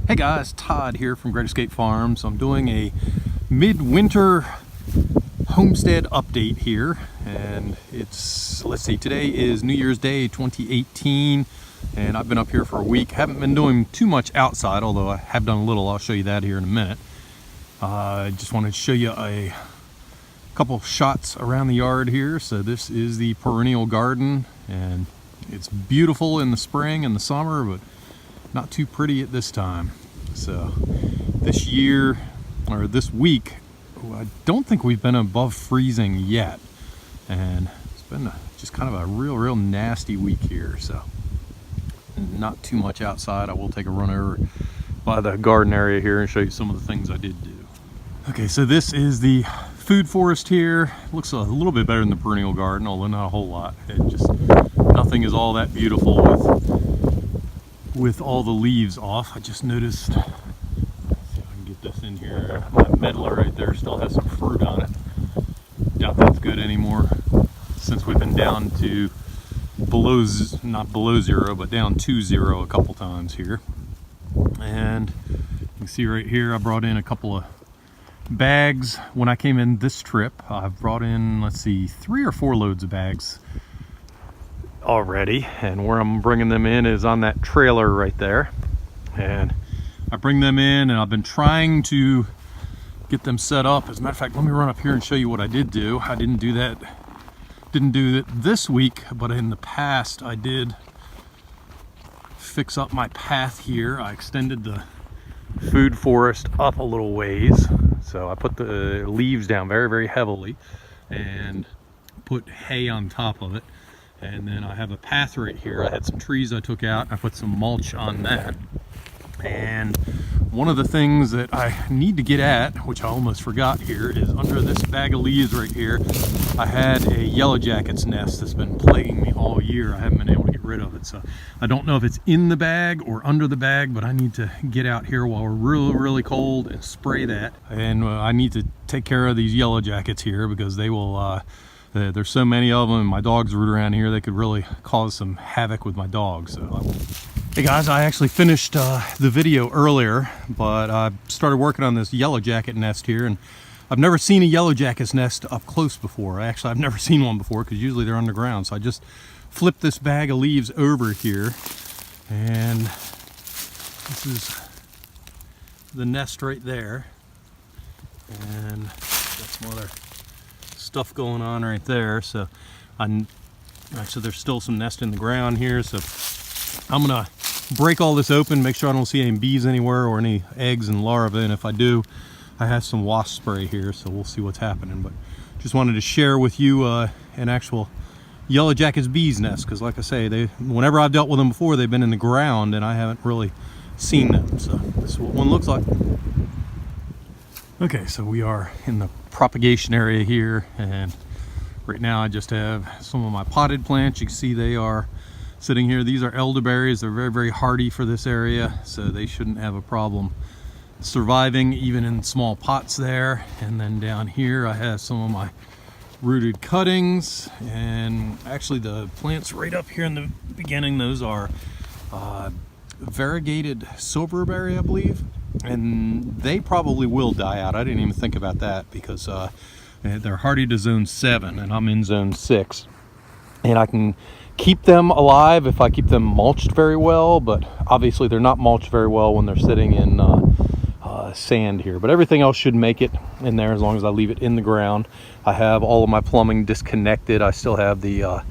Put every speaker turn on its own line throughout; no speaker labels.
Hey guys, Todd here from Great Escape Farms. I'm doing a midwinter homestead update here, and let's see, today is New Year's Day 2018, and I've been up here for a week. Haven't been doing too much outside, although I have done a little. I'll show you that here in a minute. I just wanted to show you a couple shots around the yard here. So this is the perennial garden, and it's beautiful in the spring and the summer, but not too pretty at this time. So this year, or this week, I don't think we've been above freezing yet, and it's been just kind of a real nasty week here. So not too much outside. I will take a run over by the garden area here and show you some of the things I did do. Okay, so this is the food forest here. It looks a little bit better than the perennial garden, although not a whole lot. Nothing is all that beautiful with all the leaves off. I just noticed, let's see if I can get this in here, that medlar right there still has some fruit on it. Doubt that's good anymore since we've been down to not below zero, but down to zero a couple times here. And you can see right here I brought in a couple of bags when I came in this trip. I've brought in, let's see, 3 or 4 loads of bags already, and where I'm bringing them in is on that trailer right there. And I bring them in, and I've been trying to get them set up. As a matter of fact, let me run up here and show you what I did do. I didn't do it this week, but in the past I did fix up my path here. I extended the food forest up a little ways, so I put the leaves down very heavily and put hay on top of it. And then I have a path right here. I had some trees I took out. I put some mulch on that. And one of the things that I need to get at, which I almost forgot here, is under this bag of leaves right here, I had a yellow jacket's nest that's been plaguing me all year. I haven't been able to get rid of it. So I don't know if it's in the bag or under the bag, but I need to get out here while we're really cold and spray that. And I need to take care of these yellow jackets here, because they will, there's so many of them, and my dogs root around here. They could really cause some havoc with my dogs. So I won't. Hey guys, I actually finished the video earlier, but I started working on this yellow jacket nest here, and I've never seen a yellow jacket's nest up close before. Actually, I've never seen one before, because usually they're underground. So I just flipped this bag of leaves over here, and this is the nest right there, and got some other stuff going on right there. So actually there's still some nest in the ground here, so I'm gonna break all this open, make sure I don't see any bees anywhere or any eggs and larvae, and if I do, I have some wasp spray here, so we'll see what's happening. But just wanted to share with you an actual yellow jacket's bees nest, because like I say, whenever I've dealt with them before, they've been in the ground and I haven't really seen them. So this is what one looks like. Okay, so we are in the propagation area here, and right now I just have some of my potted plants. You can see they are sitting here. These are elderberries. They're very hardy for this area, so they shouldn't have a problem surviving even in small pots there. And then down here I have some of my rooted cuttings, and actually the plants right up here in the beginning, those are variegated silverberry, I believe, and they probably will die out. I didn't even think about that, because they're hardy to zone 7 and I'm in zone 6, and I can keep them alive if I keep them mulched very well, but obviously they're not mulched very well when they're sitting in sand here. But everything else should make it in there as long as I leave it in the ground. I have all of my plumbing disconnected. I still have the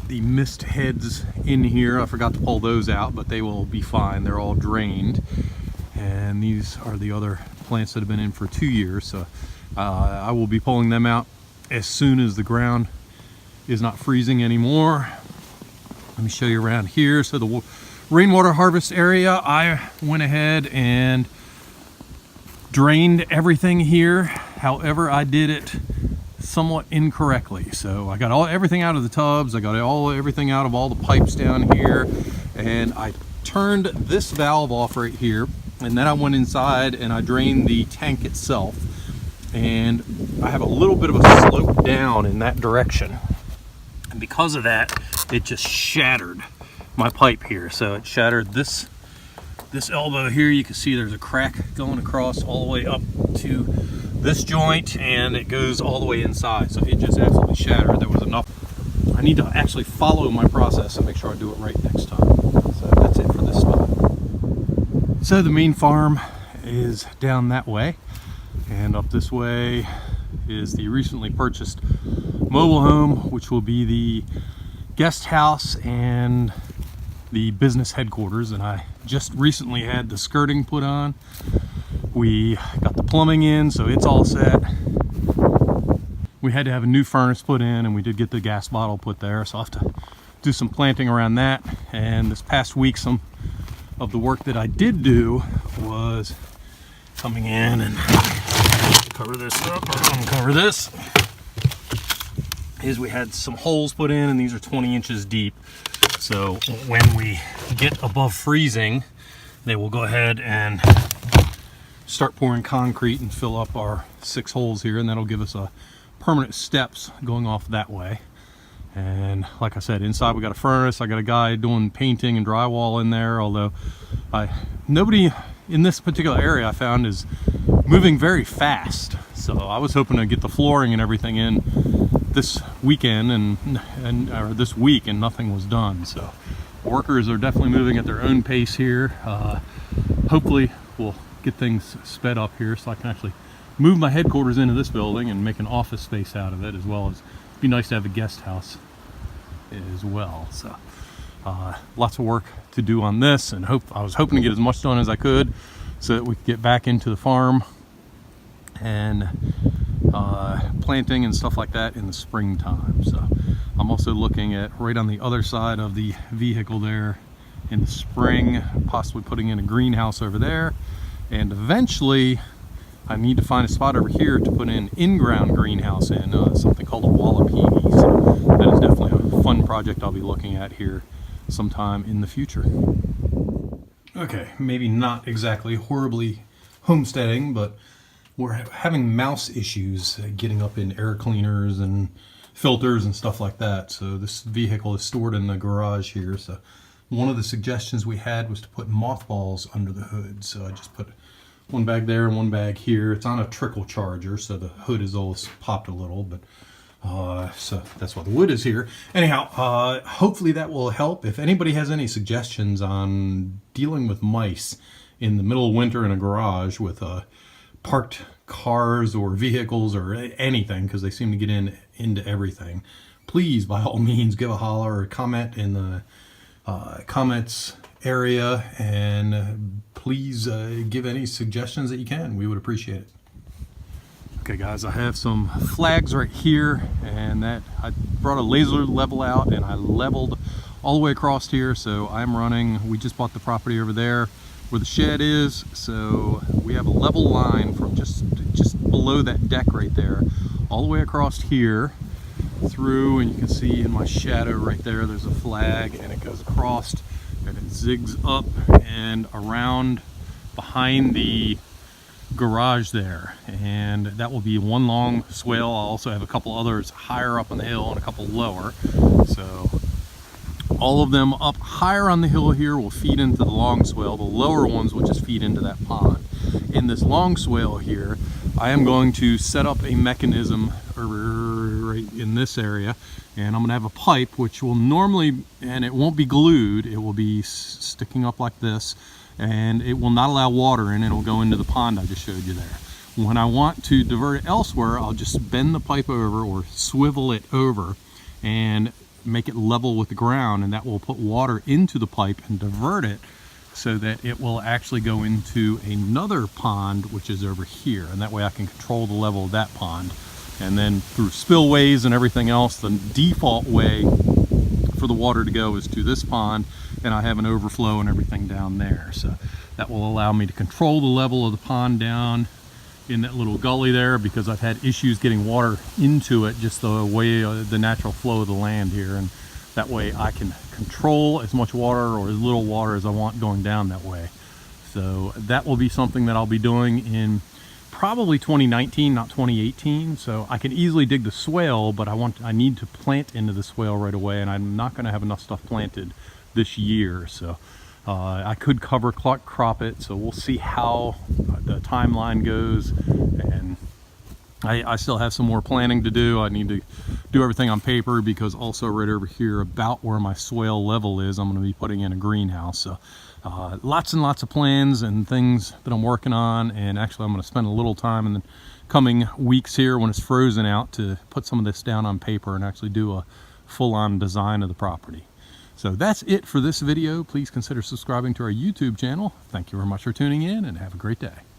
mist heads in here. I forgot to pull those out, but they will be fine. They're all drained. And these are the other plants that have been in for 2 years. So I will be pulling them out as soon as the ground is not freezing anymore. Let me show you around here. So the rainwater harvest area, I went ahead and drained everything here. However, I did it somewhat incorrectly. So I got everything out of the tubs. I got everything out of all the pipes down here, and I turned this valve off right here, and then I went inside and I drained the tank itself, and I have a little bit of a slope down in that direction, and because of that it just shattered my pipe here. So it shattered this this elbow here, you can see there's a crack going across all the way up to this joint, and it goes all the way inside. So it just absolutely shattered. There was enough. I need to actually follow my process and make sure I do it right next time. So that's it for this spot. So the main farm is down that way, and up this way is the recently purchased mobile home, which will be the guest house and the business headquarters. And I just recently had the skirting put on. We got the plumbing in, so it's all set. We had to have a new furnace put in, and we did get the gas bottle put there, so I'll have to do some planting around that. And this past week, some of the work that I did do was coming in and cover this up, or uncover this, is we had some holes put in, and these are 20 inches deep. So when we get above freezing, they will go ahead and start pouring concrete and fill up our 6 holes here, and that'll give us a permanent steps going off that way. And like I said, inside we got a furnace. I got a guy doing painting and drywall in there, although nobody in this particular area I found is moving very fast. So I was hoping to get the flooring and everything in this weekend or this week, and nothing was done. So workers are definitely moving at their own pace here. Hopefully we'll get things sped up here so I can actually move my headquarters into this building and make an office space out of it, as well as be nice to have a guest house as well. So lots of work to do on this, and I was hoping to get as much done as I could so that we could get back into the farm and planting and stuff like that in the springtime. So I'm also looking at right on the other side of the vehicle there in the spring, possibly putting in a greenhouse over there, and eventually I need to find a spot over here to put in in-ground greenhouse in, something called a wallapini. So that is definitely a fun project I'll be looking at here sometime in the future. Okay, maybe not exactly horribly homesteading, but we're having mouse issues getting up in air cleaners and filters and stuff like that. So this vehicle is stored in the garage here. So one of the suggestions we had was to put mothballs under the hood. So I just put one bag there and one bag here. It's on a trickle charger, so the hood is always popped a little, but so that's why the wood is here. Anyhow, hopefully that will help. If anybody has any suggestions on dealing with mice in the middle of winter in a garage with parked cars or vehicles or anything, because they seem to get into everything, please by all means give a holler or comment in the comments area, and please give any suggestions that you can. We would appreciate it. Okay guys, I have some flags right here, and that I brought a laser level out and I leveled all the way across here. So I'm running, we just bought the property over there where the shed is, so we have a level line from just below that deck right there all the way across here through, and you can see in my shadow right there there's a flag, and it goes across and it zigs up and around behind the garage there, and that will be one long swale. I'll also have a couple others higher up on the hill and a couple lower, so all of them up higher on the hill here will feed into the long swale. The lower ones will just feed into that pond. In this long swale here, I am going to set up a mechanism right in this area, and I'm going to have a pipe which will normally, and it won't be glued, it will be sticking up like this, and it will not allow water in. It'll go into the pond I just showed you there. When I want to divert it elsewhere, I'll just bend the pipe over or swivel it over and make it level with the ground, and that will put water into the pipe and divert it so that it will actually go into another pond which is over here, and that way I can control the level of that pond. And then through spillways and everything else, the default way for the water to go is to this pond, and I have an overflow and everything down there. So that will allow me to control the level of the pond down in that little gully there, because I've had issues getting water into it, just the way the natural flow of the land here, and that way I can control as much water or as little water as I want going down that way. So that will be something that I'll be doing in probably 2019, not 2018. So I can easily dig the swale, but I need to plant into the swale right away, and I'm not going to have enough stuff planted this year. So I could cover crop it, so we'll see how the timeline goes. And I still have some more planning to do. I need to do everything on paper, because also right over here about where my swale level is, I'm going to be putting in a greenhouse. So lots and lots of plans and things that I'm working on. And actually I'm going to spend a little time in the coming weeks here when it's frozen out to put some of this down on paper and actually do a full-on design of the property. So that's it for this video. Please consider subscribing to our YouTube channel. Thank you very much for tuning in, and have a great day.